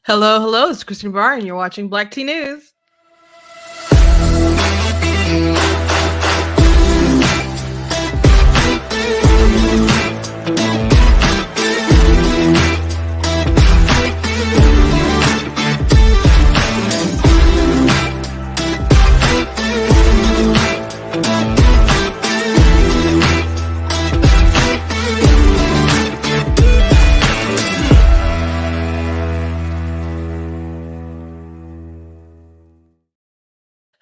Hello, hello. It's Christine Barr, and you're watching Black Tea News.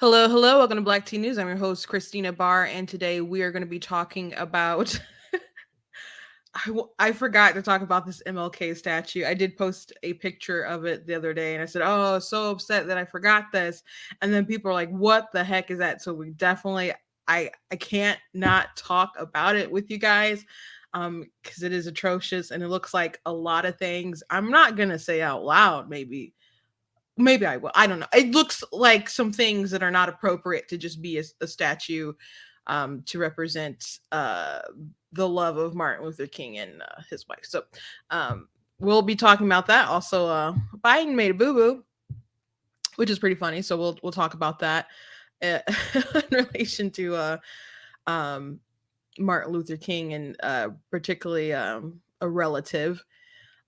Hello, hello. Welcome to Black Tea News. I'm your host, Christina Barr, and today we are going to be talking about. I forgot to talk about this MLK statue. I did post a picture of it the other day, and I said, "Oh, so upset that I forgot this." And then people are like, "What the heck is that?" So we definitely, I can't not talk about it with you guys, because it is atrocious and it looks like a lot of things. I'm not gonna say out loud, maybe I will. I don't know. It looks like some things that are not appropriate to just be a statue, to represent the love of Martin Luther King and his wife. So we'll be talking about that. Also, Biden made a boo boo, which is pretty funny. So we'll talk about that uh, in relation to um, Martin Luther King and particularly a relative.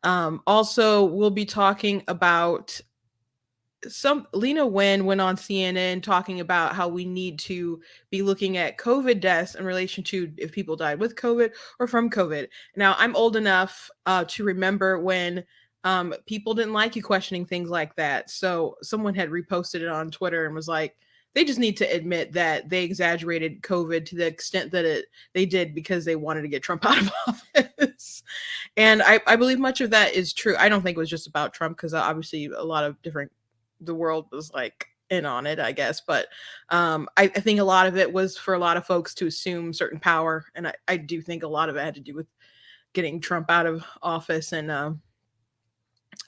Also, we'll be talking about some Lena Wen went on CNN talking about how we need to be looking at COVID deaths in relation to if people died with COVID or from COVID. Now, I'm old enough to remember when people didn't like you questioning things like that. So someone had reposted it on Twitter and was like, they just need to admit that they exaggerated COVID to the extent that they did because they wanted to get Trump out of office. And I believe much of that is true. I don't think it was just about Trump because obviously a lot of different the world was like in on it, I guess. But I think a lot of it was for a lot of folks to assume certain power, and I do think a lot of it had to do with getting Trump out of office. And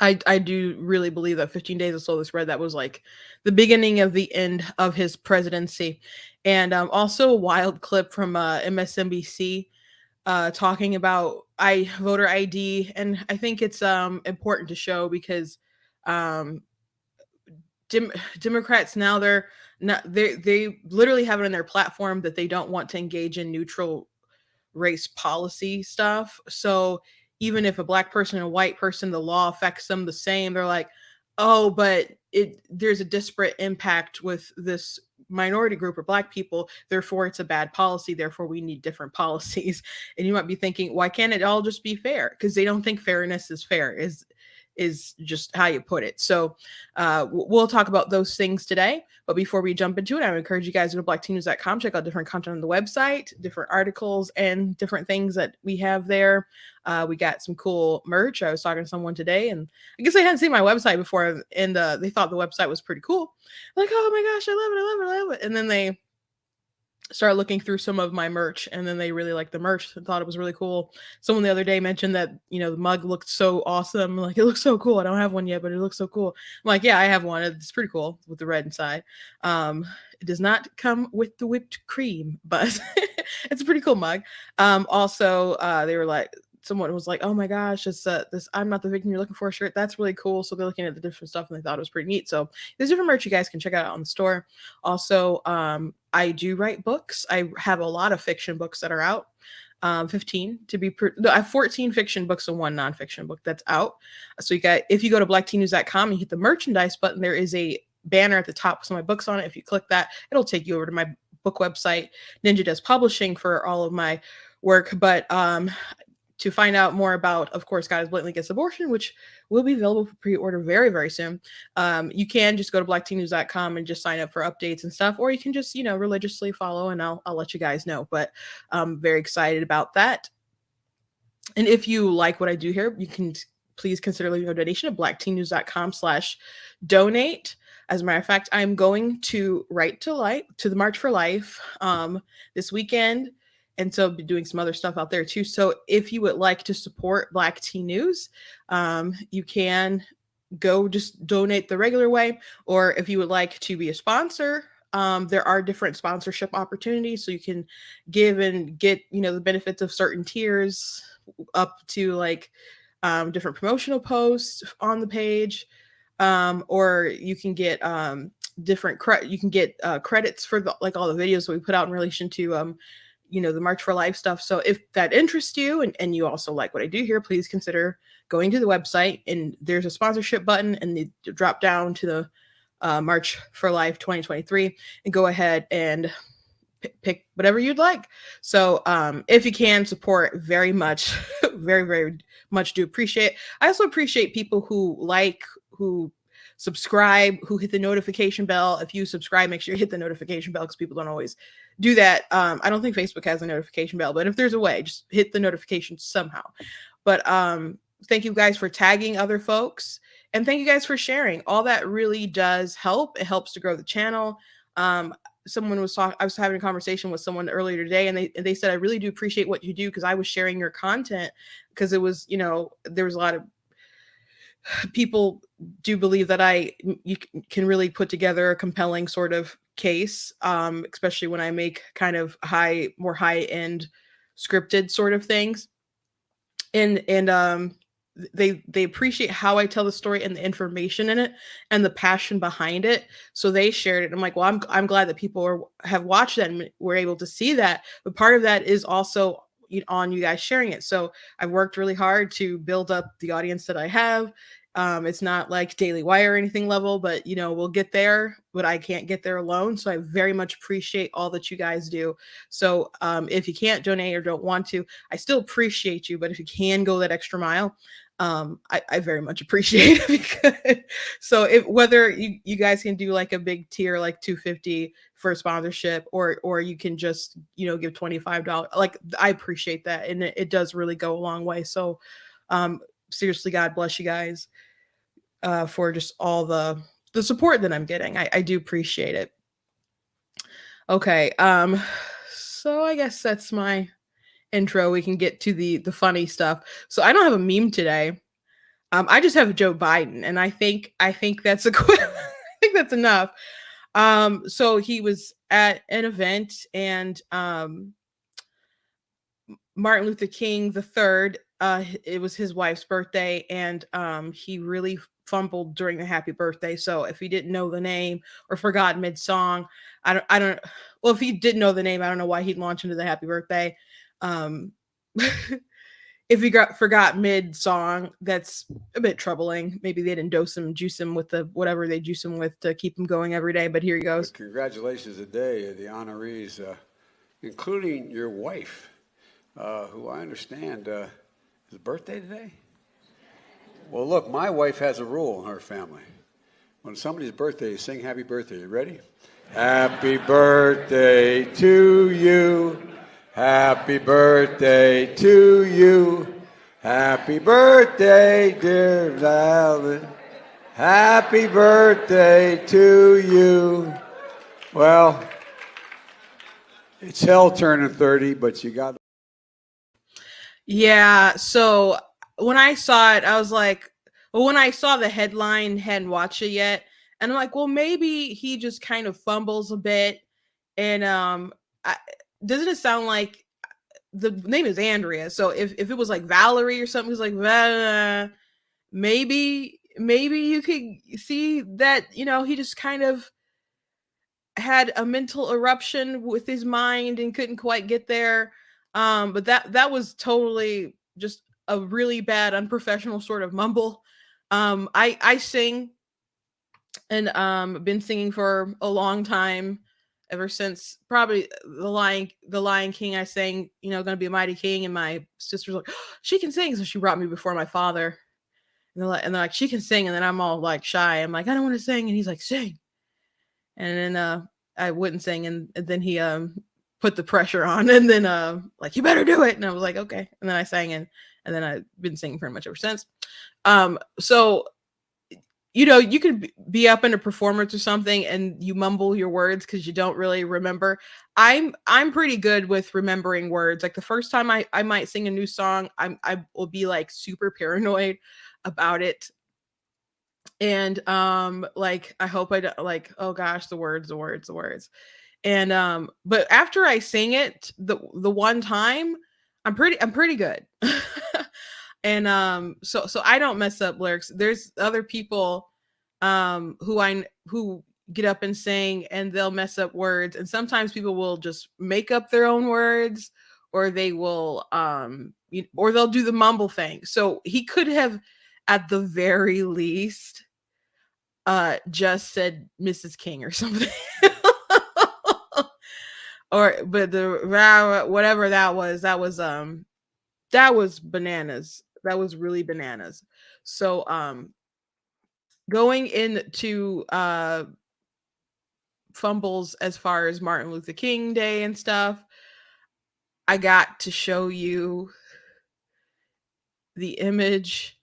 I do really believe that 15 days of slowly spread that was like the beginning of the end of his presidency. And also a wild clip from MSNBC talking about voter ID, and I think it's important to show because um, Democrats now they're not they literally have it in their platform that they don't want to engage in neutral race policy stuff. So even if a black person and a white person, the law affects them the same, they're like, oh, but there's a disparate impact with this minority group or black people, therefore it's a bad policy, therefore we need different policies. And you might be thinking, why can't it all just be fair? Because they don't think fairness is fair, is just how you put it. So we'll talk about those things today. But before we jump into it, I would encourage you guys to go to blackteennews.com, check out different content on the website, different articles, and different things that we have there. We got some cool merch. I was talking to someone today, and I guess they hadn't seen my website before, and they thought the website was pretty cool. Like, oh my gosh, I love it, I love it, I love it. And then they started looking through some of my merch, and then they really liked the merch and thought it was really cool. Someone the other day mentioned that the mug looked so awesome, like it looks so cool. I don't have one yet, but it looks so cool. I'm like, yeah, I have one. It's pretty cool with the red inside. It does not come with the whipped cream, but it's a pretty cool mug. Also they were like, someone was like, oh my gosh, it's this I'm not the victim you're looking for shirt, that's really cool. So they're looking at the different stuff and they thought it was pretty neat. So there's different merch you guys can check out on the store. Also, I do write books. I have a lot of fiction books that are out. 15 to be no, I have 14 fiction books and one nonfiction book that's out. So if you go to blackteennews.com and hit the merchandise button, there is a banner at the top with some of my books on it. If you click that, it'll take you over to my book website. Ninja does publishing for all of my work. But to find out more about, of course, God is Blatantly Against Abortion, which will be available for pre-order very, very soon. You can just go to blackteennews.com and just sign up for updates and stuff, or you can just, religiously follow, and I'll let you guys know. But I'm very excited about that. And if you like what I do here, you can please consider leaving a donation at blackteennews.com/donate. As a matter of fact, I'm going to Right to Life, to the March for Life, this weekend. And so I'll be doing some other stuff out there too. So if you would like to support Black Tea News, you can go just donate the regular way. Or if you would like to be a sponsor, there are different sponsorship opportunities. So you can give and get, the benefits of certain tiers up to like different promotional posts on the page. or you can get different you can get credits for like all the videos that we put out in relation to the March for Life stuff. So if that interests you, and you also like what I do here, please consider going to the website, and there's a sponsorship button, and you drop down to the March for Life 2023 and go ahead and pick whatever you'd like. So if you can support, very much, very, very much do appreciate. I also appreciate people who subscribe, who hit the notification bell. If you subscribe, make sure you hit the notification bell, because people don't always do that. I don't think Facebook has a notification bell, but if there's a way, just hit the notification somehow. But thank you guys for tagging other folks, and thank you guys for sharing. All that really does help. It helps to grow the channel. Someone was talking, I was having a conversation with someone earlier today, and they said, I really do appreciate what you do, because I was sharing your content, because it was, there was a lot of people do believe that you can really put together a compelling sort of case, especially when I make kind of more high end scripted sort of things. And they appreciate how I tell the story and the information in it and the passion behind it. So they shared it. I'm like, well, I'm glad that people have watched that and were able to see that. But part of that is also on you guys sharing it. So I've worked really hard to build up the audience that I have. It's not like Daily Wire or anything level, but we'll get there, but I can't get there alone. So I very much appreciate all that you guys do. So if you can't donate or don't want to, I still appreciate you. But if you can go that extra mile, I very much appreciate it. So whether you guys can do like a big tier, like $250 for a sponsorship, or you can just give $25, like, I appreciate that, and it does really go a long way. So seriously, God bless you guys for just all the support that I'm getting. I do appreciate it. Okay, so I guess that's my intro. We can get to the funny stuff. So I don't have a meme today. I just have Joe Biden, and I think that's I think that's enough. So he was at an event, and Martin Luther King III, it was his wife's birthday, and he really fumbled during the happy birthday. So if he didn't know the name or forgot mid song, I don't. Well, if he didn't know the name, I don't know why he'd launch into the happy birthday. If he forgot mid song, that's a bit troubling. Maybe they didn't juice him with the whatever they juice him with to keep him going every day. But here he goes. But congratulations today, the honorees, including your wife, who I understand is birthday today. Well, look, my wife has a rule in her family. When somebody's birthday, you sing happy birthday. You ready? Happy birthday to you. Happy birthday to you. Happy birthday, dear Valen. Happy birthday to you. Well, it's hell turning 30, but you got. Yeah, so when I saw it, I was like, well, when I saw the headline, hadn't watched it yet, and I'm like, well, maybe he just kind of fumbles a bit, and doesn't it sound like the name is Andrea? So if it was like Valerie or something, it's like maybe you could see that he just kind of had a mental eruption with his mind and couldn't quite get there. But that was totally just a really bad, unprofessional sort of mumble. I sing, and been singing for a long time, ever since probably the Lion King. I sang, Gonna Be a Mighty King, and my sister's like, oh, she can sing, so she brought me before my father. And they're like, she can sing, and then I'm all like shy. I'm like, I don't want to sing, and he's like, sing. And then I wouldn't sing, and then he put the pressure on, and then like, you better do it. And I was like, okay. And then I sang, and then I've been singing pretty much ever since. So you could be up in a performance or something and you mumble your words because you don't really remember. I'm pretty good with remembering words. Like the first time I might sing a new song, I will be like super paranoid about it. And like, I hope I don't, like, oh gosh, the words. And but after I sing it the one time, I'm pretty good. And so I don't mess up lyrics. There's other people who get up and sing, and they'll mess up words, and sometimes people will just make up their own words, or they will or they'll do the mumble thing. So he could have, at the very least, just said Mrs. King or something. Or but the whatever that was bananas. That was really bananas. So going into fumbles as far as Martin Luther King Day and stuff, I got to show you the image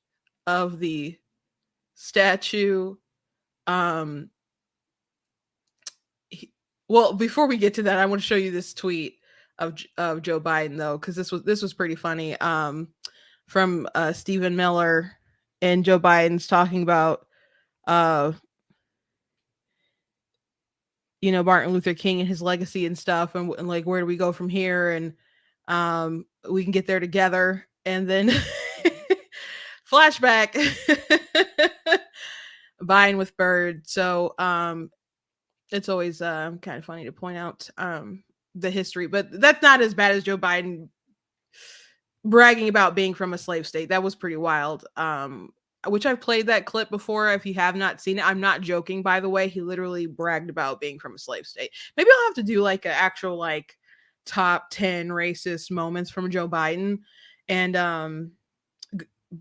of the statue. Um, well, before we get to that, I want to show you this tweet of Joe Biden though, because this was pretty funny. From Stephen Miller, and Joe Biden's talking about uh Martin Luther King and his legacy and stuff, and like where do we go from here, and we can get there together, and then flashback. Buying with Bird. So it's always kind of funny to point out the history, but that's not as bad as Joe Biden bragging about being from a slave state. That was pretty wild. Which I've played that clip before. If you have not seen it, I'm not joking, by the way. He literally bragged about being from a slave state. Maybe I'll have to do like an actual like top 10 racist moments from Joe Biden, and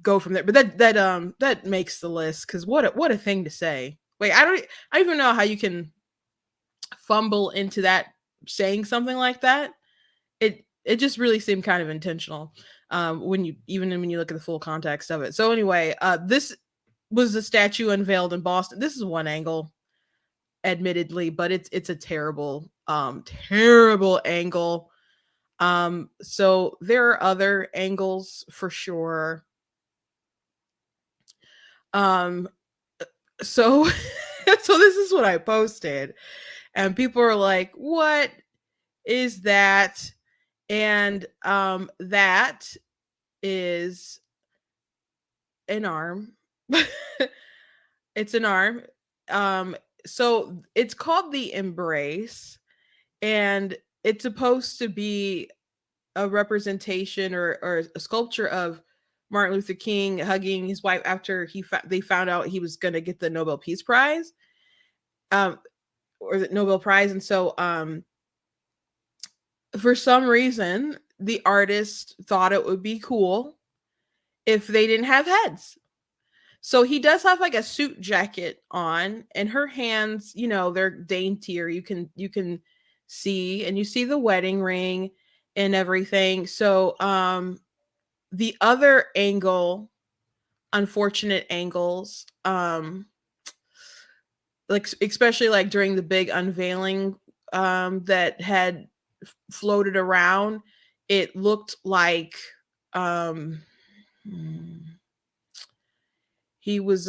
go from there. But that makes the list, because what a thing to say. Like I don't even know how you can fumble into that, saying something like that. It just really seemed kind of intentional, when you look at the full context of it. So anyway, this was the statue unveiled in Boston. This is one angle, admittedly, but it's a terrible angle. So there are other angles for sure. Um, so so this is what I posted, and people are like, "What is that?" And that is an arm. It's an arm. Um, so it's called the Embrace, and it's supposed to be a representation, or a sculpture of Martin Luther King hugging his wife after they found out he was going to get the Nobel Peace Prize, um, or the Nobel Prize. And so, for some reason, the artist thought it would be cool if they didn't have heads. So he does have like a suit jacket on, and her hands, they're daintier. You can see, and you see the wedding ring and everything. So the other angle, unfortunate angles, like especially like during the big unveiling that had floated around, it looked like um he was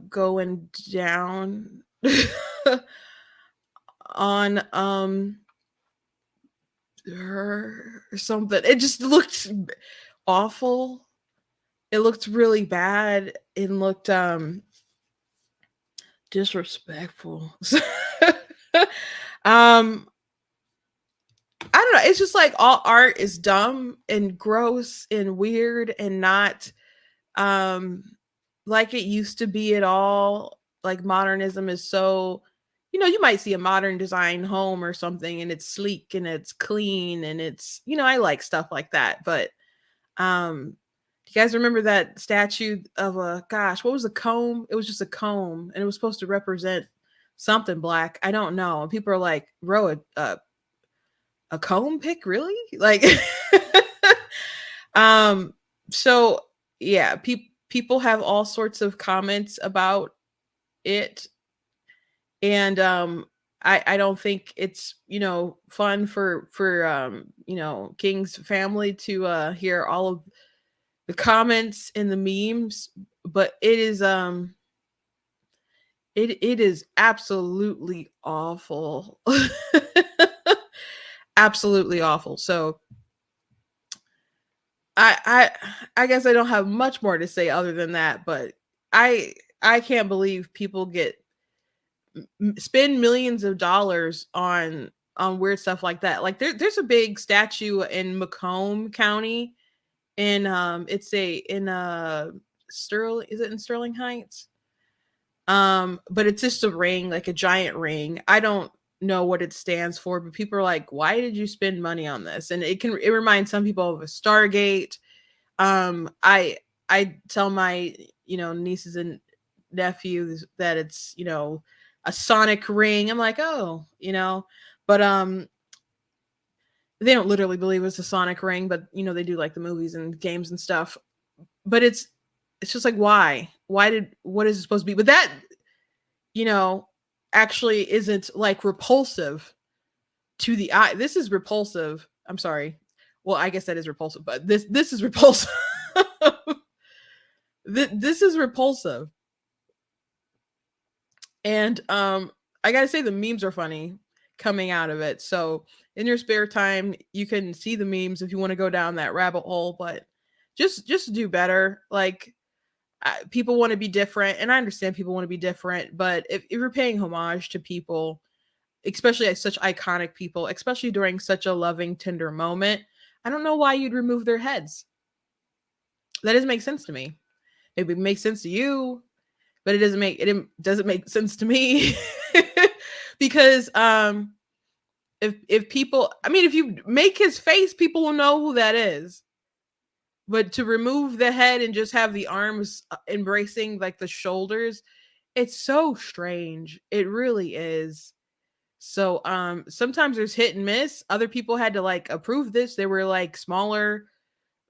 going down on her or something. It just looked awful. It looked really bad. It looked disrespectful. um I don't know. It's just like all art is dumb and gross and weird, and not um like it used to be at all. Like modernism is so, you might see a modern design home or something, and it's sleek and it's clean, and it's, I like stuff like that. But do you guys remember that statue of a, gosh, what was a comb? It was just a comb, and it was supposed to represent something black. I don't know. And people are like, "Bro, a comb pick, really?" Like, um. So yeah, people have all sorts of comments about it, and I don't think it's, fun for King's family to hear all of the comments and the memes, but it is absolutely awful. Absolutely awful. So I guess I don't have much more to say other than that, but I I can't believe people spend millions of dollars on weird stuff like that. Like there's a big statue in Macomb County, in it's a in Sterling, is it in Sterling Heights? But it's just a ring, like a giant ring. I don't know what it stands for, but people are like, why did you spend money on this? And it reminds some people of a Stargate. I tell my, nieces and nephews that it's, a sonic ring. I'm like, oh, but they don't literally believe it's a sonic ring, but they do like the movies and games and stuff. But it's just like, why? What is it supposed to be? But that, you know, actually isn't like repulsive to the eye. This is repulsive. I'm sorry. Well, I guess that is repulsive, but this is repulsive. This is repulsive. And I gotta say the memes are funny coming out of it. So in your spare time, you can see the memes if you want to go down that rabbit hole, but just do better. Like people want to be different, and I understand people want to be different, but if you're paying homage to people, especially as such iconic people, especially during such a loving, tender moment, I don't know why you'd remove their heads. That doesn't make sense to me. Maybe it makes sense to you, but it doesn't make sense to me. Because if people, I mean, if you make his face, people will know who that is. But to remove the head and just have the arms embracing like the shoulders, it's so strange. It really is. So sometimes there's hit and miss. Other people had to like approve this. There were like smaller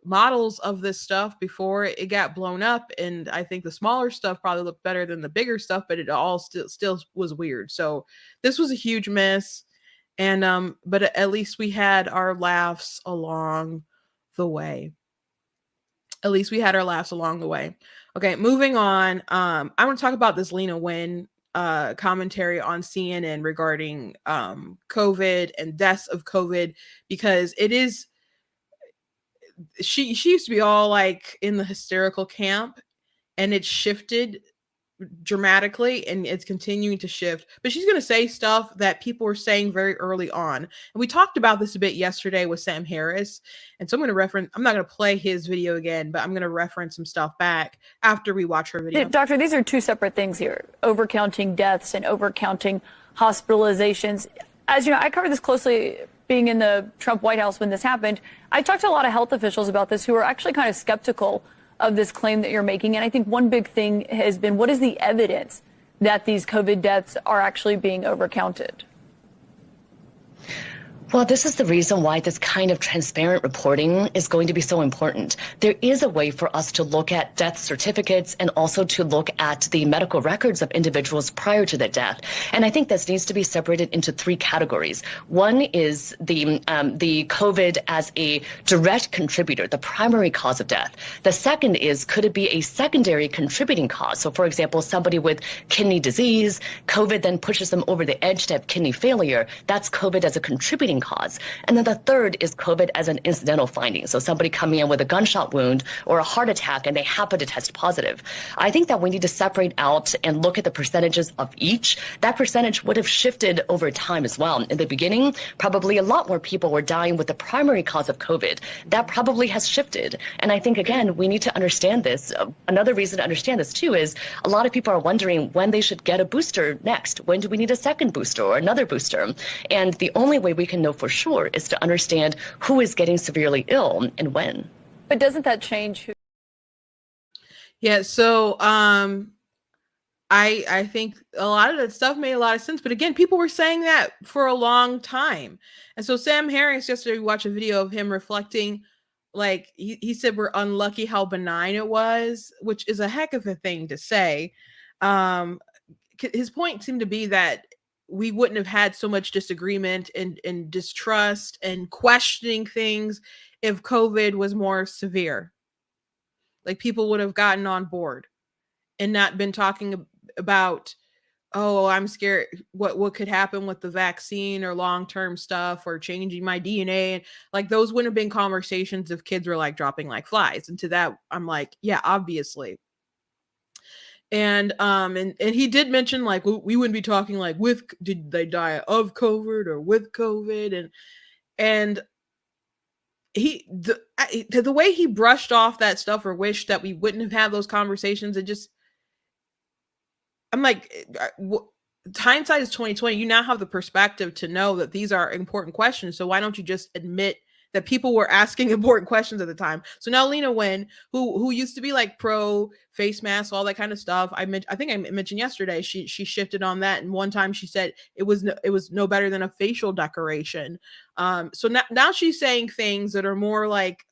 models of this stuff before it got blown up, and I think the smaller stuff probably looked better than the bigger stuff, but it all still was weird. So this was a huge miss. And but at least we had our laughs along the way. At least we had our laughs along the way. Okay, moving on. I want to talk about this Lena Wynn commentary on CNN regarding COVID and deaths of COVID, because it is, she used to be all like in the hysterical camp, and it shifted dramatically, and it's continuing to shift. But she's going to say stuff that people were saying very early on, and we talked about this a bit yesterday with Sam Harris. And so I'm not going to play his video again, but I'm going to reference some stuff back after we watch her video. Doctor, these are two separate things here: overcounting deaths and overcounting hospitalizations. As you know, I covered this closely being in the Trump White House when this happened. I talked to a lot of health officials about this who are actually kind of skeptical of this claim that you're making. And I think one big thing has been, what is the evidence that these COVID deaths are actually being overcounted? Well, this is the reason why this kind of transparent reporting is going to be so important. There is a way for us to look at death certificates and also to look at the medical records of individuals prior to their death. And I think this needs to be separated into three categories. One is the COVID as a direct contributor, the primary cause of death. The second is, could it be a secondary contributing cause? So, for example, somebody with kidney disease, COVID then pushes them over the edge to have kidney failure. That's COVID as a contributing cause. And then the third is COVID as an incidental finding. So somebody coming in with a gunshot wound or a heart attack and they happen to test positive. I think that we need to separate out and look at the percentages of each. That percentage would have shifted over time as well. In the beginning, probably a lot more people were dying with the primary cause of COVID. That probably has shifted. And I think, again, we need to understand this. Another reason to understand this, too, is a lot of people are wondering when they should get a booster next. When do we need a second booster or another booster? And the only way we can know for sure is to understand who is getting severely ill and when. But doesn't that change who? Yeah, so I think a lot of that stuff made a lot of sense, but again, people were saying that for a long time. And so Sam Harris, yesterday we watched a video of him reflecting, like he said we're unlucky how benign it was, which is a heck of a thing to say. His point seemed to be that we wouldn't have had so much disagreement and distrust and questioning things if COVID was more severe. Like people would have gotten on board and not been talking about, oh, I'm scared what could happen with the vaccine or long-term stuff or changing my DNA. And like those wouldn't have been conversations if kids were like dropping like flies. And to that, I'm like, yeah, obviously. And he did mention like we wouldn't be talking like with did they die of COVID or with COVID, and the way he brushed off that stuff or wished that we wouldn't have had those conversations, it just I'm like, hindsight is 2020. You now have the perspective to know that these are important questions. So why don't you just admit that people were asking important questions at the time? So now Lena Wen, who used to be like pro face mask, all that kind of stuff. I think I mentioned yesterday. She shifted on that, and one time she said it was no better than a facial decoration. So now she's saying things that are more like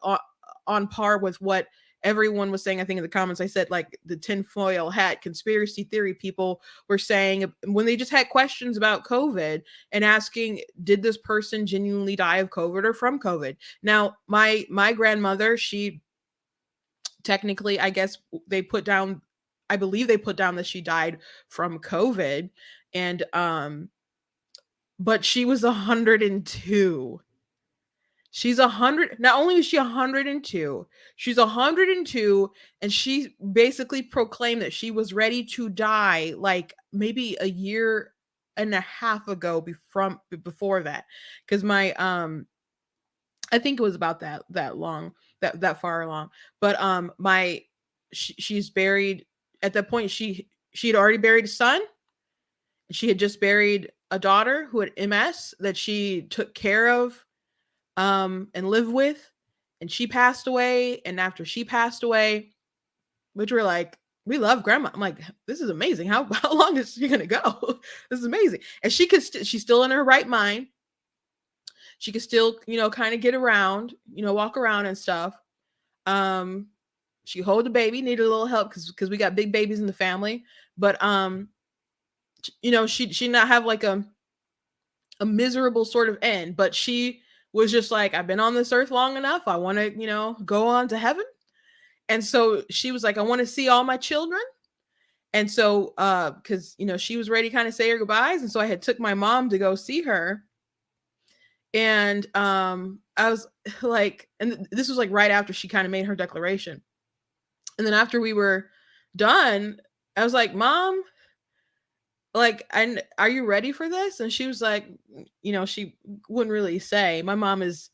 on par with what everyone was saying. I think in the comments I said like the tinfoil hat conspiracy theory people were saying when they just had questions about COVID and asking, did this person genuinely die of COVID or from COVID? Now, my grandmother, she technically, I guess they put down, I believe they put down that she died from COVID, and but she was 102. She's 100. Not only is she 102, she's 102, and she basically proclaimed that she was ready to die like maybe a year and a half ago before that. Because my I think it was about that long, that far along. But she's buried at that point. She had already buried a son. She had just buried a daughter who had MS that she took care of and live with, and she passed away. And after she passed away, which we're like, we love grandma. I'm like, this is amazing. How long is she gonna go? This is amazing. And she's still in her right mind. She could still, kind of get around, walk around and stuff. Um, she hold the baby, needed a little help because we got big babies in the family. But she not have like a miserable sort of end, but she was just like, I've been on this earth long enough. I want to, go on to heaven. And so she was like, I want to see all my children. And so, because, she was ready to kind of say her goodbyes. And so I had took my mom to go see her. And I was like, and this was like right after she kind of made her declaration. And then after we were done, I was like, Mom, like, are you ready for this? And she was like, she wouldn't really say. My mom is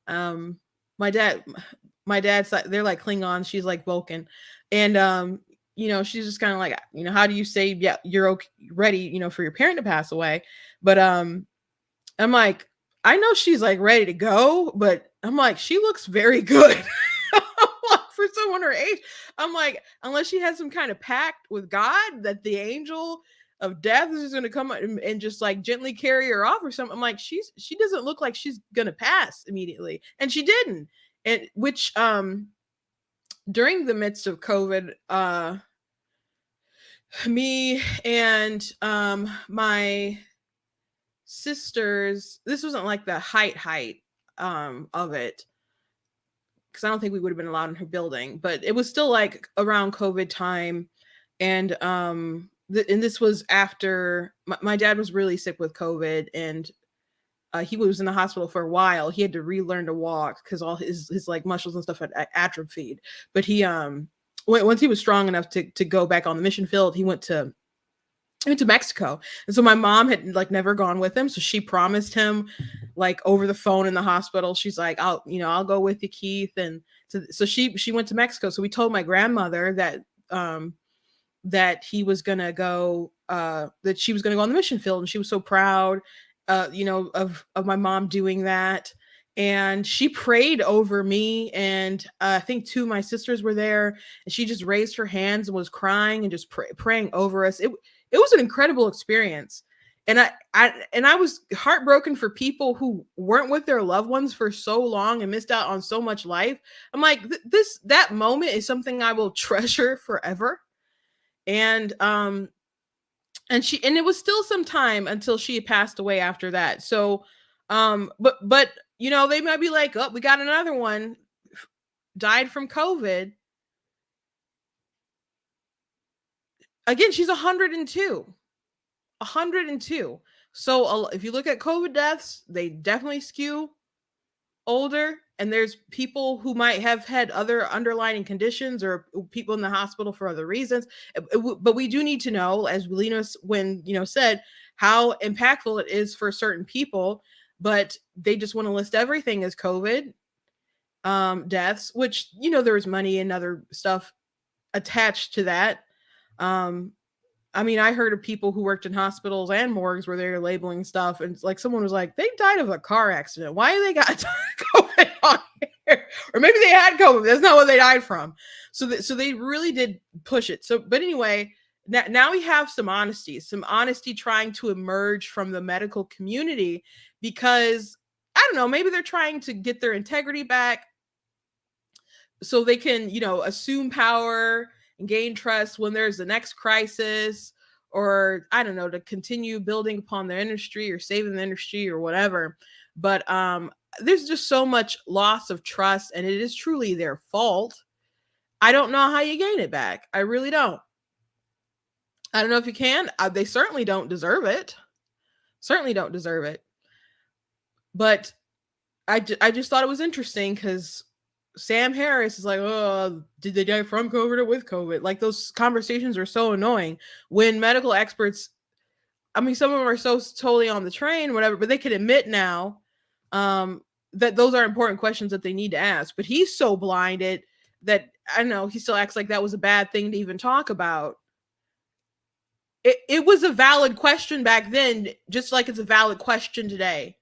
um my dad my dad's like, they're like Klingons, she's like Vulcan. And she's just kind of like, how do you say, yeah, you're okay, ready, for your parent to pass away? But I'm like, I know she's like ready to go, but I'm like, she looks very good. For someone her age. I'm like, unless she has some kind of pact with God that the angel of death is just going to come and just like gently carry her off or something. I'm like, she doesn't look like she's going to pass immediately. And she didn't. And which during the midst of COVID, me and my sisters, this wasn't like the height of it, because I don't think we would have been allowed in her building, but it was still like around COVID time. And and this was after my dad was really sick with COVID, and he was in the hospital for a while. He had to relearn to walk because all his like muscles and stuff had atrophied. But he once he was strong enough to go back on the mission field, he went to Mexico. And so my mom had like never gone with him. So she promised him like over the phone in the hospital. She's like, I'll go with you, Keith. And so she went to Mexico. So we told my grandmother that he was going to go, that she was going to go on the mission field. And she was so proud, of my mom doing that. And she prayed over me, and I think two of my sisters were there, and she just raised her hands and was crying and just praying over us. It was an incredible experience. And I was heartbroken for people who weren't with their loved ones for so long and missed out on so much life. I'm like, that moment is something I will treasure forever. And and it was still some time until she had passed away after that. So but they might be like, oh, we got another one, died from COVID. Again, she's 102. 102. So if you look at COVID deaths, they definitely skew older, and there's people who might have had other underlying conditions or people in the hospital for other reasons. But we do need to know, as Linus when said, how impactful it is for certain people. But they just want to list everything as COVID deaths, which there was money and other stuff attached to that. Um, I mean, I heard of people who worked in hospitals and morgues where they were labeling stuff, and like someone was like, "They died of a car accident. Why they got COVID on here?" Or maybe they had COVID. That's not what they died from. So they really did push it. So, but anyway, now we have some honesty trying to emerge from the medical community because I don't know, maybe they're trying to get their integrity back so they can, assume power and gain trust when there's the next crisis, or I don't know, to continue building upon their industry or saving the industry or whatever. But there's just so much loss of trust, and it is truly their fault. I don't know how you gain it back. I really don't. I don't know if you can. They certainly don't deserve it. Certainly don't deserve it. But I just thought it was interesting because Sam Harris is like, oh, did they die from COVID or with COVID? Like, those conversations are so annoying when medical experts, I mean, some of them are so totally on the train, whatever, but they can admit now that those are important questions that they need to ask. But he's so blinded that, I don't know, he still acts like that was a bad thing to even talk about. It was a valid question back then, just like it's a valid question today.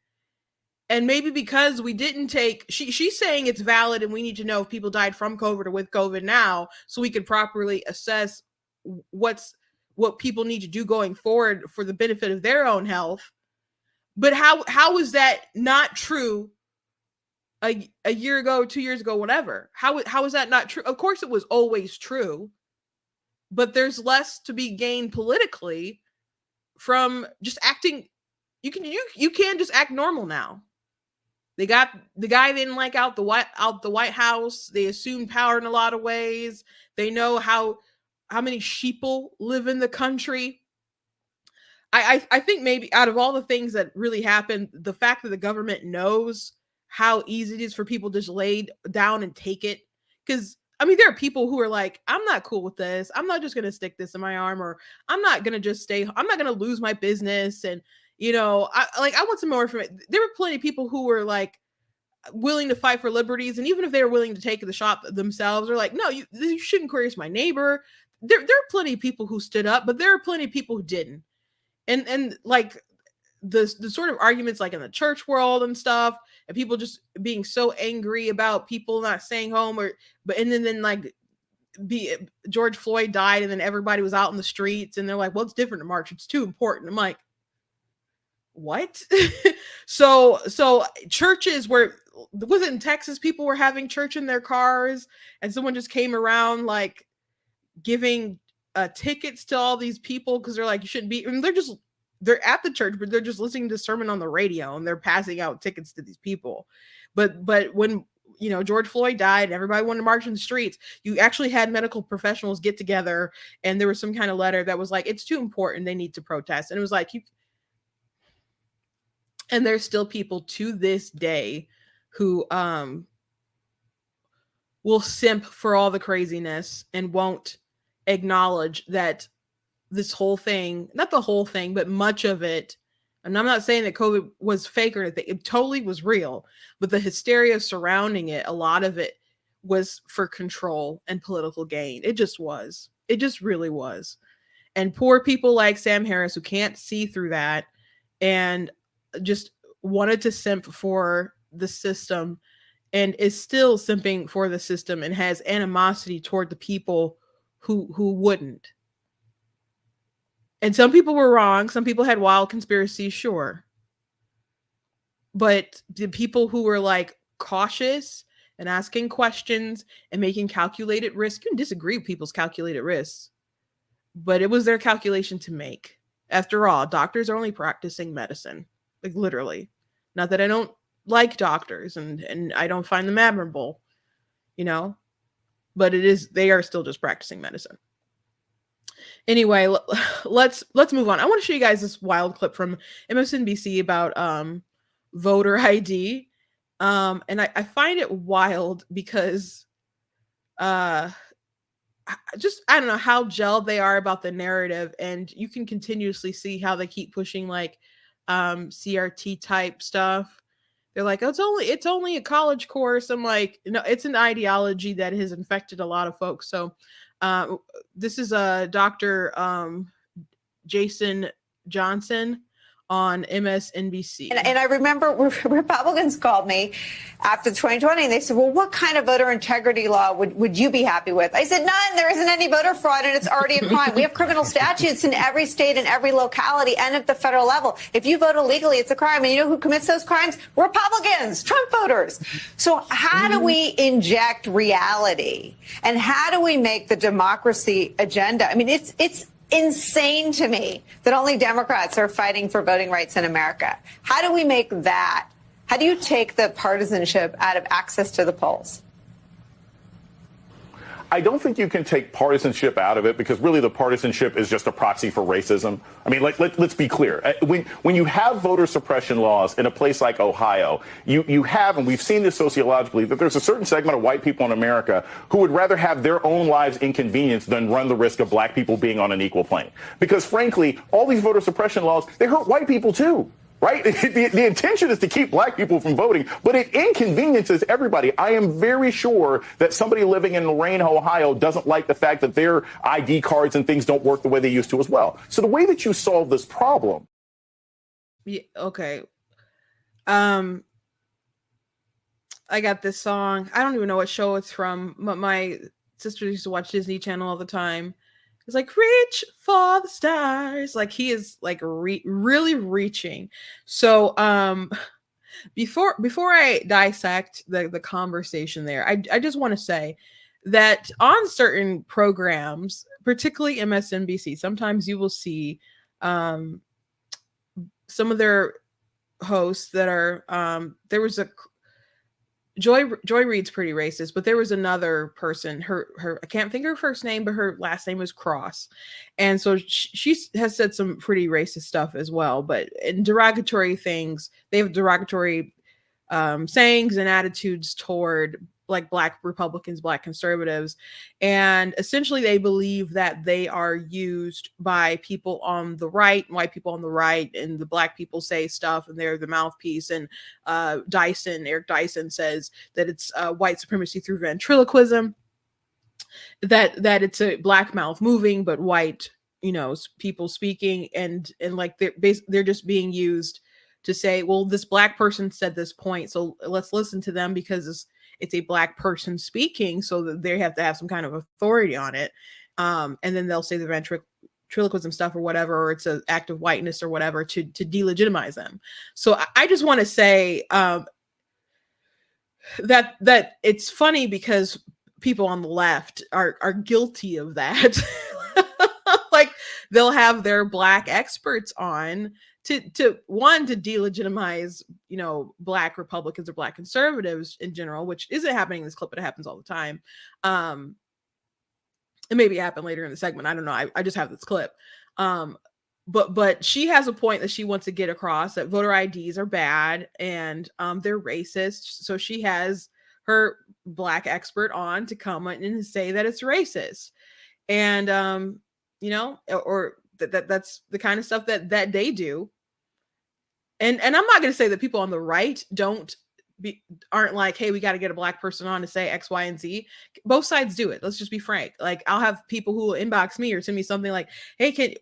And maybe because we didn't take, she's saying it's valid and we need to know if people died from COVID or with COVID now, so we can properly assess what people need to do going forward for the benefit of their own health. But how is that not true a year ago, 2 years ago, whatever? How is that not true? Of course it was always true, but there's less to be gained politically from just acting. You can just act normal now. They got the guy they didn't like out the White House. They assumed power in a lot of ways. They know how many sheeple live in the country. I think maybe out of all the things that really happened, the fact that the government knows how easy it is for people to just lay down and take it. Because I mean, there are people who are like, I'm not cool with this. I'm not just gonna stick this in my arm, or I'm not gonna just stay. I'm not gonna lose my business. And I want some more information. There were plenty of people who were like willing to fight for liberties, and even if they were willing to take the shot themselves, are like, no, you shouldn't coerce my neighbor. There are plenty of people who stood up, but there are plenty of people who didn't. And like the sort of arguments like in the church world and stuff, and people just being so angry about people not staying home, and then like George Floyd died, and then everybody was out in the streets, and they're like, well, it's different to march. It's too important. I'm like, what? so churches where, was it in Texas, people were having church in their cars, and someone just came around like giving tickets to all these people because they're like, you shouldn't be. And they're at the church, but they're just listening to sermon on the radio, and they're passing out tickets to these people. But when George Floyd died and everybody wanted to march in the streets, you actually had medical professionals get together, and there was some kind of letter that was like, it's too important, they need to protest. And it was like, and there's still people to this day who will simp for all the craziness and won't acknowledge that this whole thing, not the whole thing, but much of it, and I'm not saying that COVID was fake or anything, it totally was real, but the hysteria surrounding it, a lot of it was for control and political gain. It just was. It just really was. And poor people like Sam Harris who can't see through that and just wanted to simp for the system, and is still simping for the system, and has animosity toward the people who wouldn't. And some people were wrong. Some people had wild conspiracies, sure. But the people who were like cautious and asking questions and making calculated risks, you can disagree with people's calculated risks, but it was their calculation to make. After all, doctors are only practicing medicine, like literally. Not that I don't like doctors and I don't find them admirable, but they are still just practicing medicine. Anyway, let's move on. I want to show you guys this wild clip from MSNBC about voter ID. And I find it wild because uh I don't know how gelled they are about the narrative, and you can continuously see how they keep pushing like CRT type stuff. They're like, oh, it's only a college course. I'm like, no, it's an ideology that has infected a lot of folks. So uh this is a Dr. Jason Johnson on MSNBC. And I remember Republicans called me after 2020 and they said, well, what kind of voter integrity law would you be happy with? I said, none. There isn't any voter fraud and it's already a crime. We have criminal statutes in every state and every locality and at the federal level. If you vote illegally, it's a crime. And you know who commits those crimes? Republicans, Trump voters. So how do we inject reality? And how do we make the democracy agenda? I mean, it's insane to me that only Democrats are fighting for voting rights in America. How do we make that? How do you take the partisanship out of access to the polls? I don't think you can take partisanship out of it because really the partisanship is just a proxy for racism. I mean, let's be clear. When you have voter suppression laws in a place like Ohio, you have, and we've seen this sociologically, that there's a certain segment of white people in America who would rather have their own lives inconvenienced than run the risk of black people being on an equal plane. Because frankly, all these voter suppression laws, they hurt white people too. Right? The intention is to keep black people from voting, but it inconveniences everybody. I am very sure that somebody living in Lorain, Ohio doesn't like the fact that their ID cards and things don't work the way they used to as well. So the way that you solve this problem. Yeah, okay. I got this song. I don't even know what show it's from, but my sister used to watch Disney Channel all the time. It's like reach for the stars. Like he is like really reaching. So before I dissect the conversation there, I just want to say that on certain programs, particularly MSNBC, sometimes you will see some of their hosts that are there was a Joy Reid's pretty racist, but there was another person. Her I can't think of her first name, but her last name was Cross, and so she has said some pretty racist stuff as well. But in derogatory things, they have derogatory sayings and attitudes toward like Black Republicans, Black conservatives, and essentially they believe that they are used by people on the right, white people on the right, and the Black people say stuff and they're the mouthpiece. And Eric Dyson says that it's white supremacy through ventriloquism, that it's a Black mouth moving, but white, people speaking, and like they're just being used to say, well, this Black person said this point, so let's listen to them because it's a Black person speaking, so that they have to have some kind of authority on it. And then they'll say the ventriloquism stuff or whatever, or it's an act of whiteness or whatever to delegitimize them. So I just want to say that it's funny because people on the left are guilty of that. Like they'll have their Black experts on to delegitimize, Black Republicans or Black conservatives in general, which isn't happening in this clip, but it happens all the time. It maybe happen later in the segment. I don't know. I just have this clip. But she has a point that she wants to get across, that voter IDs are bad and they're racist. So she has her Black expert on to come and say that it's racist. And or that's the kind of stuff that they do. And I'm not going to say that people on the right aren't like, hey, we got to get a Black person on to say X, Y, and Z. Both sides do it. Let's just be frank. Like I'll have people who will inbox me or send me something like, hey,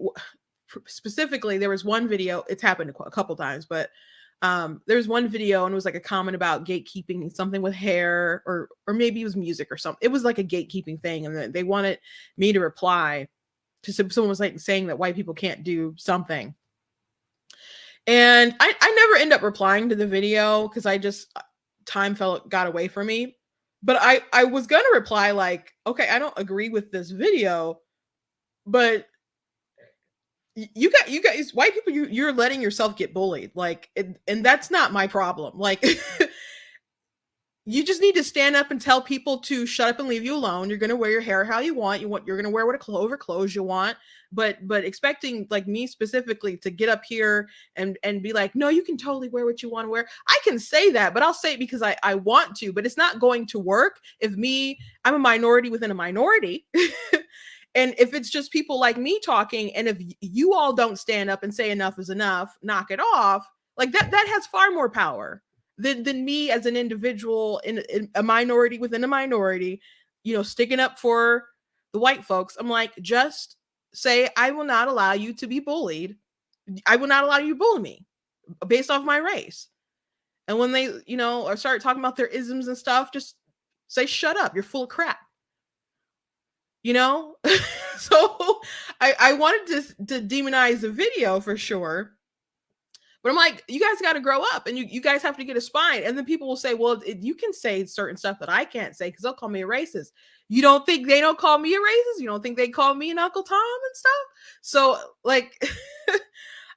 specifically, there was one video. It's happened a couple times, but there was one video and it was like a comment about gatekeeping, something with hair or maybe it was music or something. It was like a gatekeeping thing. And they wanted me to reply to someone was like saying that white people can't do something. And I never end up replying to the video because time got away from me. But I was going to reply like, okay, I don't agree with this video, but you guys, white people, you're letting yourself get bullied. Like, and that's not my problem. Like, You just need to stand up and tell people to shut up and leave you alone. You're going to wear your hair how you want. You're going to wear whatever clothes you want. But expecting like me specifically to get up here and be like, no, you can totally wear what you want to wear. I can say that, but I'll say it because I want to, but it's not going to work if I'm a minority within a minority. And if it's just people like me talking, and if you all don't stand up and say enough is enough, knock it off, like that has far more power than me as an individual in a minority within a minority, sticking up for the white folks. I'm like, just say, I will not allow you to be bullied. I will not allow you to bully me based off my race. And when they, or start talking about their isms and stuff, just say, shut up. You're full of crap. So I wanted to demonize the video for sure. But I'm like, you guys got to grow up, and you guys have to get a spine. And then people will say, well, you can say certain stuff that I can't say because they'll call me a racist. You don't think they don't call me a racist? You don't think they call me an Uncle Tom and stuff? So like,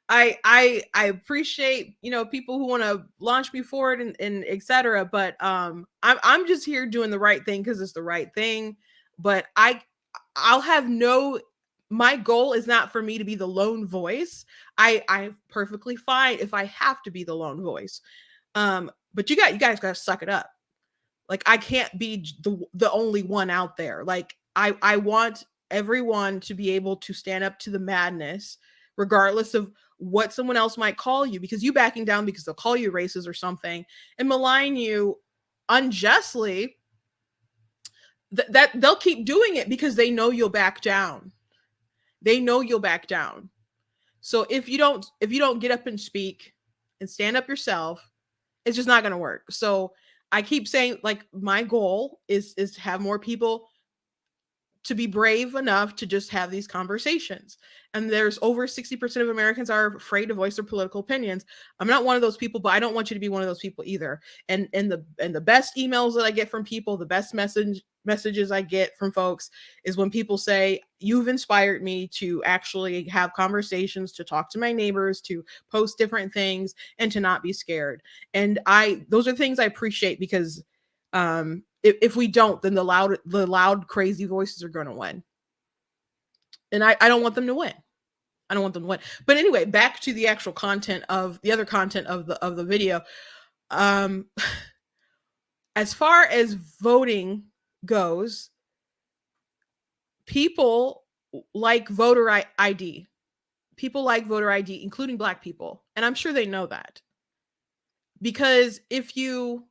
I appreciate, people who want to launch me forward and et cetera. But I'm just here doing the right thing because it's the right thing. But I'll have my goal is not for me to be the lone voice. I'm perfectly fine if I have to be the lone voice. But you guys got to suck it up. Like, I can't be the only one out there. Like, I want everyone to be able to stand up to the madness, regardless of what someone else might call you, because you backing down because they'll call you racist or something and malign you unjustly. That they'll keep doing it because they know you'll back down. They know you'll back down. So if you don't get up and speak and stand up yourself, it's just not going to work. So I keep saying, like, my goal is to have more people to be brave enough to just have these conversations. And there's over 60% of Americans are afraid to voice their political opinions. I'm not one of those people, but I don't want you to be one of those people either. And the best emails that I get from people, the best messages I get from folks is when people say, you've inspired me to actually have conversations, to talk to my neighbors, to post different things, and to not be scared. And those are things I appreciate, because if we don't, then the loud, crazy voices are going to win. And I don't want them to win. I don't want them to win. But anyway, back to the actual content of the video. As far as voting goes, people like voter ID. People like voter ID, including Black people. And I'm sure they know that. Because if you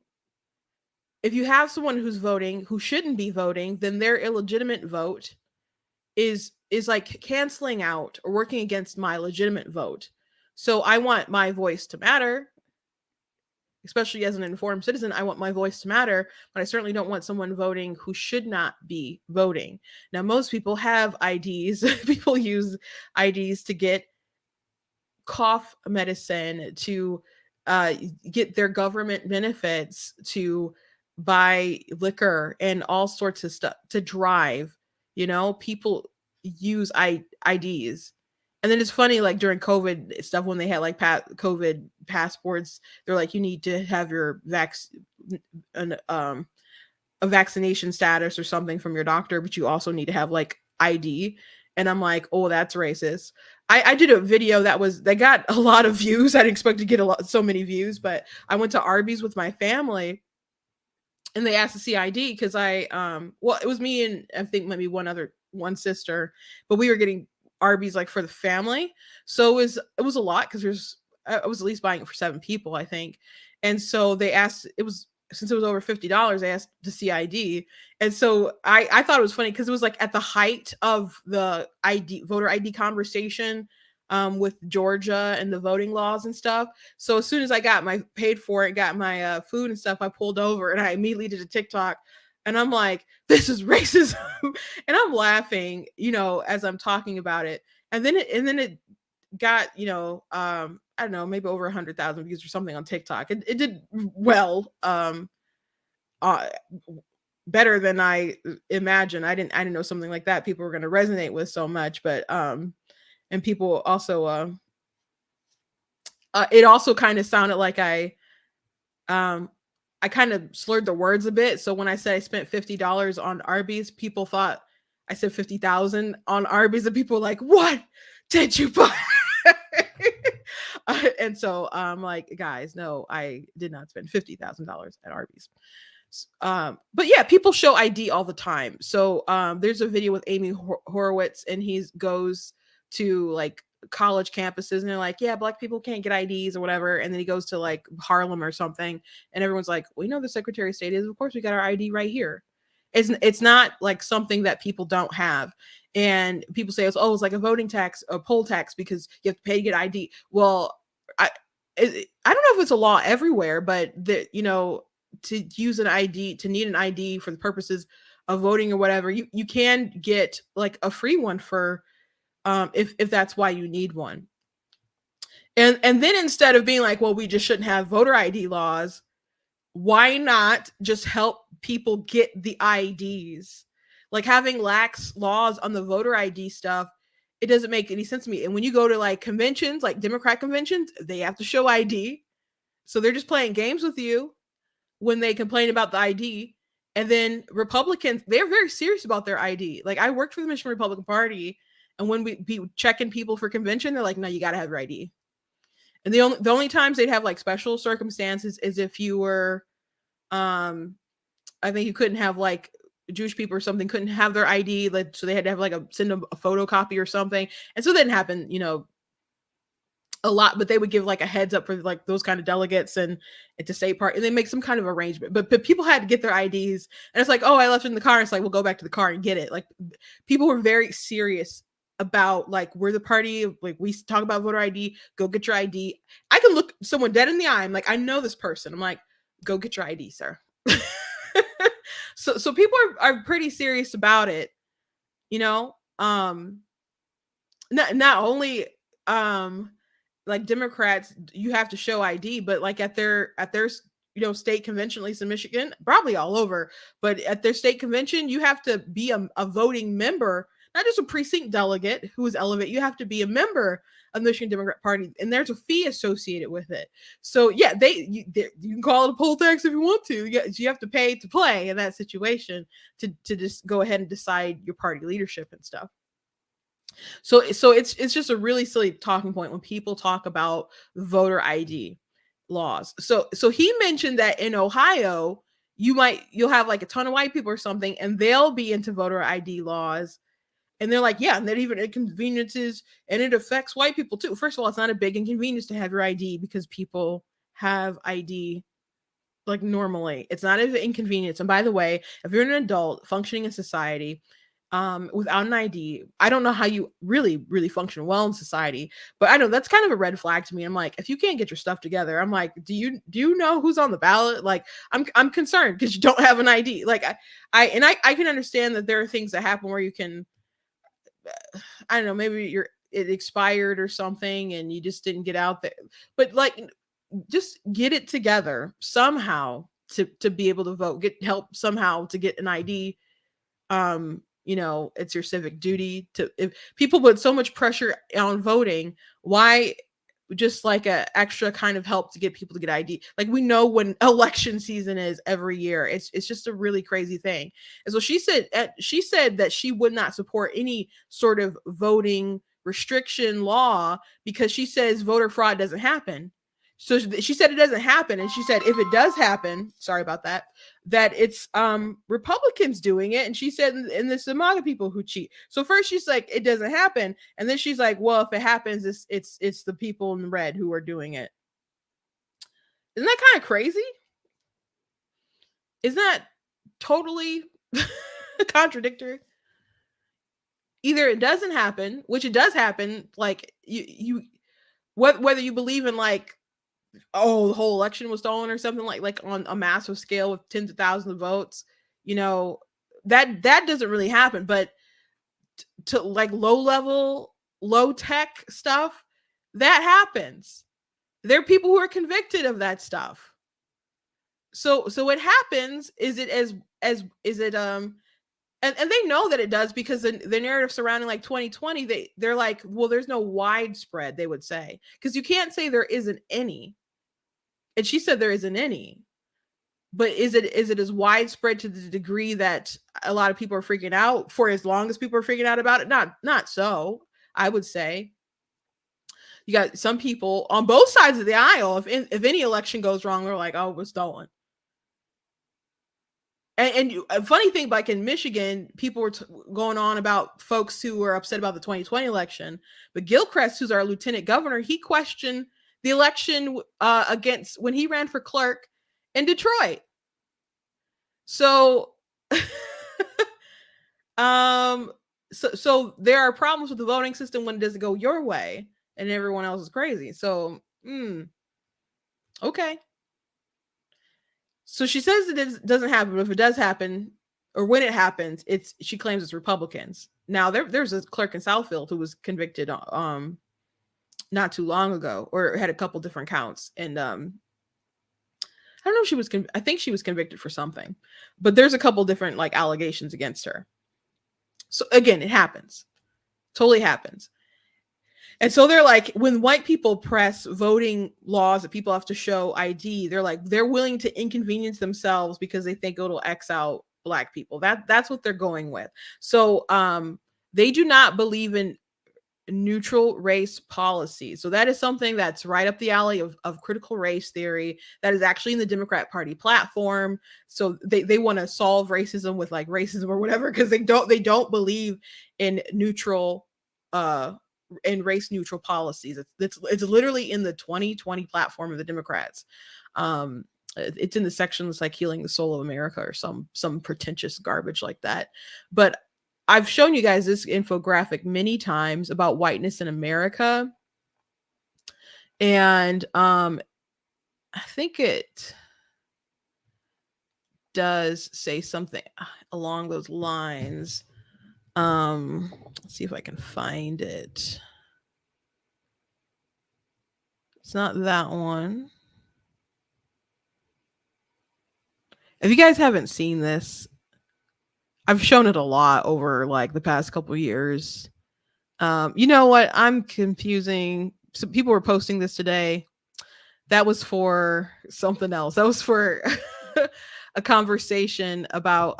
have someone who's voting who shouldn't be voting, then their illegitimate vote is like canceling out or working against my legitimate vote. So I want my voice to matter, especially as an informed citizen. I want my voice to matter, but I certainly don't want someone voting who should not be voting. Now, most people have IDs. People use IDs to get cough medicine, to get their government benefits, to buy liquor and all sorts of stuff, to drive. People use IDs. And then it's funny, like during COVID stuff, when they had like COVID passports, they're like, you need to have your a vaccination status or something from your doctor, but you also need to have like ID. And I'm like, oh, that's racist. I did a video that got a lot of views. I didn't expect to get so many views, but I went to Arby's with my family, and they asked to see ID because it was me and I think maybe one sister, but we were getting Arby's like for the family. So it was a lot because I was at least buying it for 7 people, I think. And so they asked, since it was over $50, they asked to see ID. And so I thought it was funny because it was like at the height of the voter ID conversation with Georgia and the voting laws and stuff. So as soon as I got paid for it, got my food and stuff, I pulled over and I immediately did a TikTok. And I'm like, this is racism. And I'm laughing, as I'm talking about it. And then it got, I don't know, maybe over 100,000 views or something on TikTok. It did well, better than I imagined. I didn't know something like that people were going to resonate with so much. But and people also it also kind of sounded like I I kind of slurred the words a bit. So when I said I spent $50 on Arby's, people thought I said 50,000 on Arby's, and people were like, "What did you buy?" And so I'm like, guys, no, I did not spend $50,000 at Arby's. But yeah, people show ID all the time. So there's a video with Amy Horowitz, and he goes to like college campuses, and they're like, yeah, black people can't get IDs or whatever. And then he goes to like Harlem or something, and everyone's like, we know the Secretary of State is, of course we got our ID right here. It's not like something that people don't have. And people say, oh, it's like a voting tax, a poll tax, because you have to pay to get ID. Well, I don't know if it's a law everywhere, but to use an ID, to need an ID for the purposes of voting or whatever, you can get like a free one for if that's why you need one. And then instead of being like, well, we just shouldn't have voter ID laws, why not just help people get the IDs? Like having lax laws on the voter ID stuff, it doesn't make any sense to me. And when you go to like conventions, like Democrat conventions, they have to show ID. So they're just playing games with you when they complain about the ID. And then Republicans, they're very serious about their ID. Like I worked for the Michigan Republican Party, and when we be checking people for convention, they're like, no, you got to have your ID. And the only times they'd have like special circumstances is if you were, I think you couldn't have like Jewish people or something couldn't have their ID, like so they had to have send them a photocopy or something. And so that didn't happen, a lot, but they would give like a heads up for like those kind of delegates and to state part, and they make some kind of arrangement. But people had to get their IDs, and it's like, oh, I left it in the car. And it's like, we'll go back to the car and get it. Like people were very serious about like, we're the party, like we talk about voter ID, go get your ID. I can look someone dead in the eye. I'm like, I know this person. I'm like, go get your ID, sir. So people are pretty serious about it, not only like Democrats, you have to show ID, but like at their state convention, at least in Michigan, probably all over, but at their state convention, you have to be a voting member, not just a precinct delegate who is elevated. You have to be a member of the Michigan Democrat Party, and there's a fee associated with it. So yeah, you can call it a poll tax if you want to. You have to pay to play in that situation to just go ahead and decide your party leadership and stuff. So it's just a really silly talking point when people talk about voter ID laws. So he mentioned that in Ohio, you'll have like a ton of white people or something, and they'll be into voter ID laws. And they're like, yeah, and that even inconveniences, and it affects white people too. First of all, it's not a big inconvenience to have your ID because people have ID like normally. It's not an inconvenience. And by the way, if you're an adult functioning in society without an ID, I don't know how you really, really function well in society. But I know that's kind of a red flag to me. I'm like, if you can't get your stuff together, I'm like, do you know who's on the ballot? Like, I'm concerned because you don't have an ID. Like I can understand that there are things that happen where you can, I don't know, maybe it expired or something and you just didn't get out there. But like, just get it together somehow to be able to vote. Get help somehow to get an ID. It's your civic duty to. If people put so much pressure on voting, why just like a extra kind of help to get people to get ID? Like we know when election season is every year. It's just a really crazy thing. And so she said that she would not support any sort of voting restriction law because she says voter fraud doesn't happen. So she said it doesn't happen, and she said if it does happen, sorry about that it's Republicans doing it, and she said and there's some other people who cheat. So first she's like it doesn't happen, and then she's like, well, if it happens, it's the people in red who are doing it. Isn't that kind of crazy? Isn't that totally contradictory? Either it doesn't happen, which it does happen, like you whether you believe in like, oh, the whole election was stolen or something, like on a massive scale with tens of thousands of votes, that doesn't really happen. But to like low tech stuff, that happens. There are people who are convicted of that stuff. So what happens is and they know that it does because the narrative surrounding like 2020, they're like, well, there's no widespread, they would say, because you can't say there isn't any. And she said there isn't any. but is it as widespread to the degree that a lot of people are freaking out for as long as people are freaking out about it? Not so. I would say you got some people on both sides of the aisle. If any election goes wrong, they're like, "Oh, it was stolen." And a funny thing, like in Michigan, people were going on about folks who were upset about the 2020 election, but Gilchrist, who's our lieutenant governor, he questioned the election against when he ran for clerk in Detroit. So, um, so there are problems with the voting system when it doesn't go your way, and everyone else is crazy. So, okay. So she says it doesn't happen, but if it does happen, or when it happens, she claims it's Republicans. Now there's a clerk in Southfield who was convicted not too long ago, or had a couple different counts, and I don't know if she was I think she was convicted for something, but there's a couple different like allegations against her. So again, it happens. Totally happens. And so they're like, when white people press voting laws that people have to show ID, they're like, they're willing to inconvenience themselves because they think it'll X out Black people. That's what they're going with. So they do not believe in neutral race policy. So that is something that's right up the alley of critical race theory. That is actually in the Democrat Party platform. So they want to solve racism with like racism or whatever, because they don't believe in neutral and race neutral policies. It's literally in the 2020 platform of the Democrats. It's in the section that's like healing the soul of America or some pretentious garbage like that. But I've shown you guys this infographic many times about whiteness in America. And I think it does say something along those lines. Let's see if I can find it. It's not that one. If you guys haven't seen this, I've shown it a lot over like the past couple years. You know what? I'm confusing. So people were posting this today. That was for something else. That was for a conversation about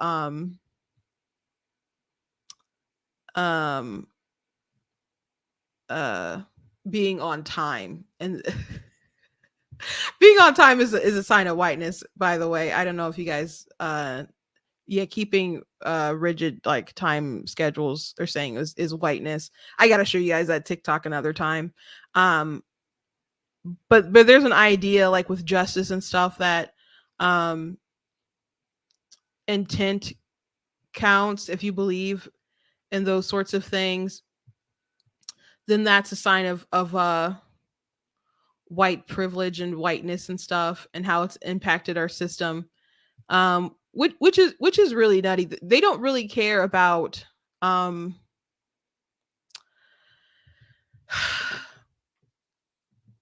being on time. And being on time is a sign of whiteness, by the way. I don't know if you guys keeping rigid like time schedules, they're saying is whiteness. I gotta show you guys that TikTok another time. But there's an idea like with justice and stuff that intent counts. If you believe in those sorts of things, then that's a sign of white privilege and whiteness and stuff, and how it's impacted our system. Which is really nutty. They don't really care about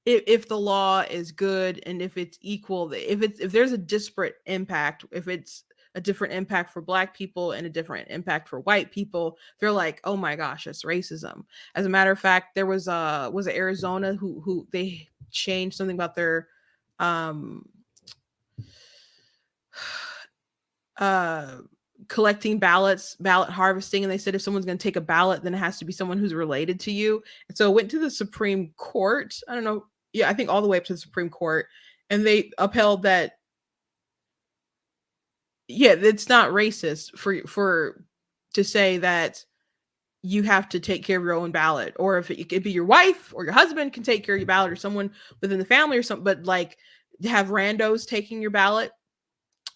if the law is good and if it's equal, if there's a disparate impact, if it's a different impact for Black people and a different impact for white people, they're like, oh my gosh, it's racism. As a matter of fact, there was it Arizona who they changed something about their collecting ballot harvesting, and they said if someone's going to take a ballot, then it has to be someone who's related to you. And so it went to the Supreme Court. I don't know. Yeah, I think all the way up to the Supreme Court, and they upheld that. Yeah, it's not racist for to say that you have to take care of your own ballot, or if it could be your wife or your husband can take care of your ballot, or someone within the family or something. But like to have randos taking your ballot.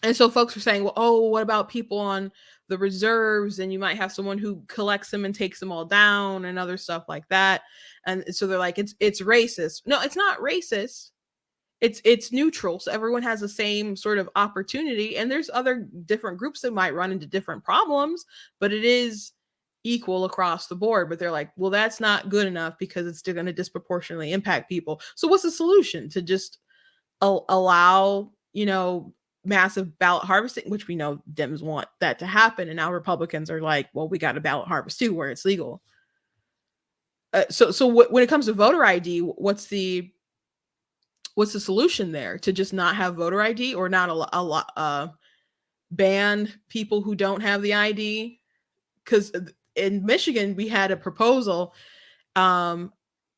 And so folks are saying, well, oh, what about people on the reserves? And you might have someone who collects them and takes them all down and other stuff like that. And so they're like, it's racist. No, it's not racist. It's neutral. So everyone has the same sort of opportunity. And there's other different groups that might run into different problems, but it is equal across the board. But they're like, well, that's not good enough because it's still going to disproportionately impact people. So what's the solution? To just allow, massive ballot harvesting, which we know Dems want that to happen. And now Republicans are like, well, we got a ballot harvest too, where it's legal. So when it comes to voter ID, what's the what's the solution there? To just not have voter ID, or not a lot ban people who don't have the ID? Because in Michigan we had a proposal, um,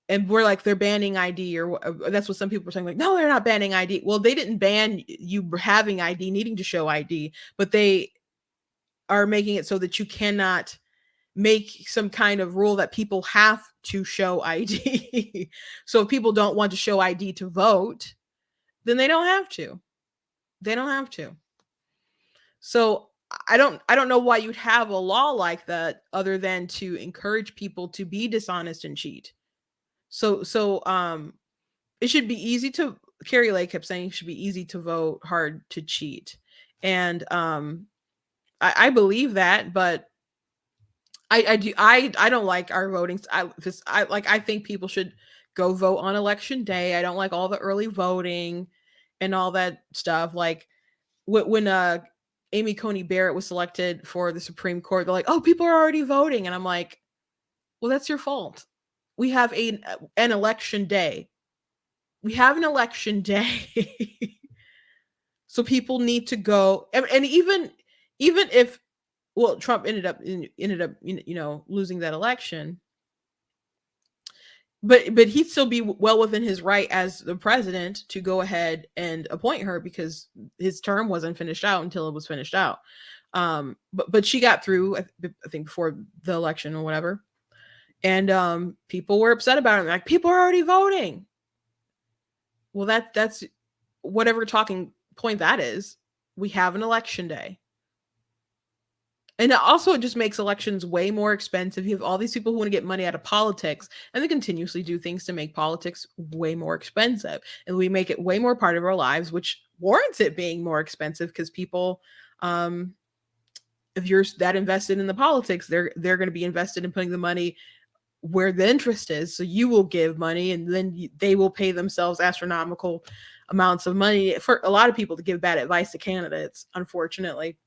and we're like, they're banning ID, or that's what some people were saying. Like, no, they're not banning ID. Well, they didn't ban you having ID, needing to show ID, but they are making it so that you cannot make some kind of rule that people have to show ID. So if people don't want to show ID to vote, then they don't have to. They don't have to. So I don't know why you'd have a law like that other than to encourage people to be dishonest and cheat. So it should be easy to, Carrie Lake kept saying it should be easy to vote, hard to cheat. And I believe that, but I don't like our voting. I think people should go vote on election day. I don't like all the early voting and all that stuff. Like when Amy Coney Barrett was selected for the Supreme Court, they're like, "Oh, people are already voting," and I'm like, "Well, that's your fault. We have an election day. We have an election day, so people need to go." And even if, well, Trump ended up losing that election, but he'd still be well within his right as the president to go ahead and appoint her, because his term wasn't finished out until it was finished out. But she got through, I think, before the election or whatever, and people were upset about it. Like, people are already voting. Well, that's whatever talking point that is. We have an election day. And also, it just makes elections way more expensive. You have all these people who want to get money out of politics, and they continuously do things to make politics way more expensive. And we make it way more part of our lives, which warrants it being more expensive, because people, if you're that invested in the politics, they're going to be invested in putting the money where the interest is. So you will give money, and then they will pay themselves astronomical amounts of money for a lot of people to give bad advice to candidates, unfortunately.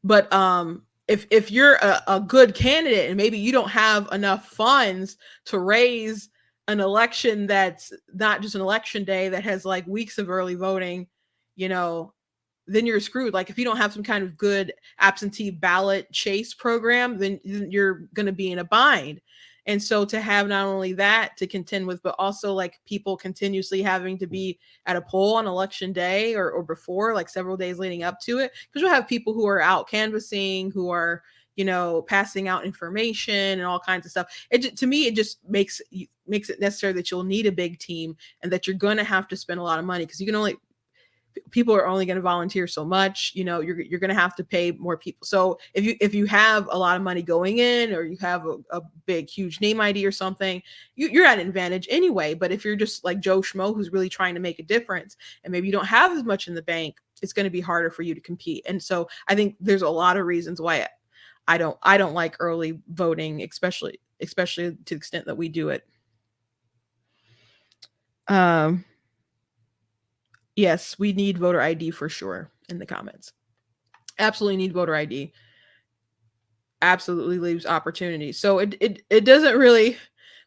But if you're a good candidate and maybe you don't have enough funds to raise an election that's not just an election day that has like weeks of early voting, you know, then you're screwed. Like, if you don't have some kind of good absentee ballot chase program, then you're going to be in a bind. And so to have not only that to contend with, but also like people continuously having to be at a poll on election day, or before, like several days leading up to it, because you'll have people who are out canvassing, who are, passing out information and all kinds of stuff. To me, it just makes it necessary that you'll need a big team, and that you're going to have to spend a lot of money, because people are only going to volunteer so much. You're going to have to pay more people. So if you have a lot of money going in, or you have a big huge name ID or something, you're at an advantage anyway. But if you're just like Joe Schmo who's really trying to make a difference, and maybe you don't have as much in the bank, it's going to be harder for you to compete. And so I think there's a lot of reasons why I don't like early voting, especially to the extent that we do it. Yes, we need voter ID for sure in the comments. Absolutely need voter ID. Absolutely leaves opportunities. So it doesn't really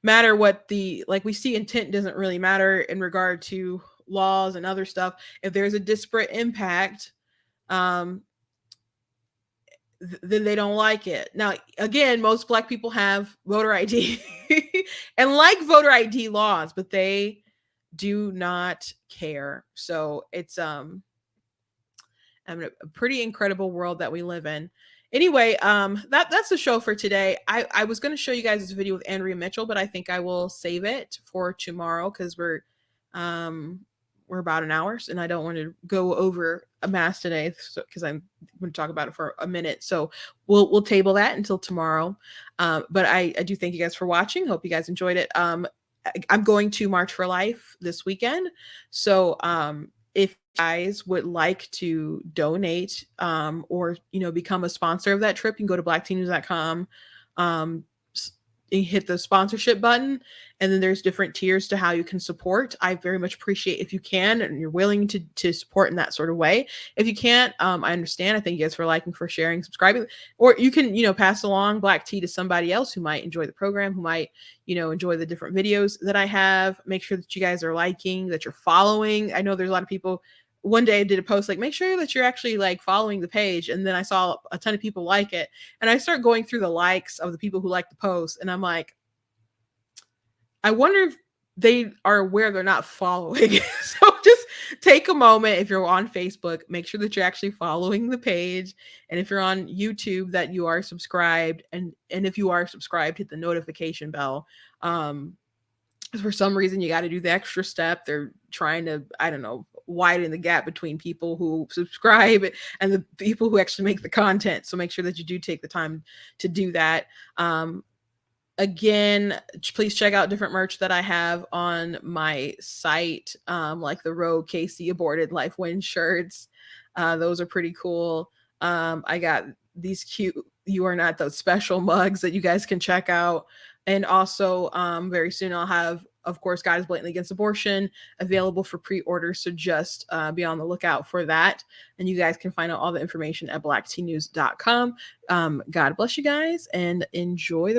matter what we see, intent doesn't really matter in regard to laws and other stuff. If there's a disparate impact, then they don't like it. Now, again, most Black people have voter ID and like voter ID laws, but they do not care. So it's a pretty incredible world that we live in. Anyway, that's the show for today. I was going to show you guys this video with Andrea Mitchell, but I think I will save it for tomorrow, because we're about an hour, and I don't want to go over a mass today, because I'm going to talk about it for a minute. So we'll table that until tomorrow. But I do thank you guys for watching. Hope you guys enjoyed it. I'm going to March for Life this weekend. So if you guys would like to donate, or become a sponsor of that trip, you can go to blackteennews.com hit the sponsorship button, and then there's different tiers to how you can support. I very much appreciate if you can and you're willing to support in that sort of way. If you can't, I understand. I thank you guys for liking, for sharing, subscribing, or you can, pass along black tea to somebody else who might enjoy the program, who might, enjoy the different videos that I have. Make sure that you guys are liking, that you're following. I know there's a lot of people. One day I did a post like, make sure that you're actually like following the page, and then I saw a ton of people like it, and I start going through the likes of the people who like the post, and I'm like, I wonder if they are aware they're not following. So just take a moment. If you're on Facebook, make sure that you're actually following the page, and if you're on YouTube, that you are subscribed, and if you are subscribed, hit the notification bell. For some reason, you got to do the extra step. They're trying to, I don't know, widen the gap between people who subscribe and the people who actually make the content. So make sure that you do take the time to do that. Again, please check out different merch that I have on my site, like the Rogue KC Aborted Life Win shirts. Those are pretty cool. I got these cute You Are Not Those Special mugs that you guys can check out. And also, very soon I'll have, of course, God is Blatantly Against Abortion available for pre-order. So just be on the lookout for that. And you guys can find out all the information at blacktnews.com. God bless you guys and enjoy the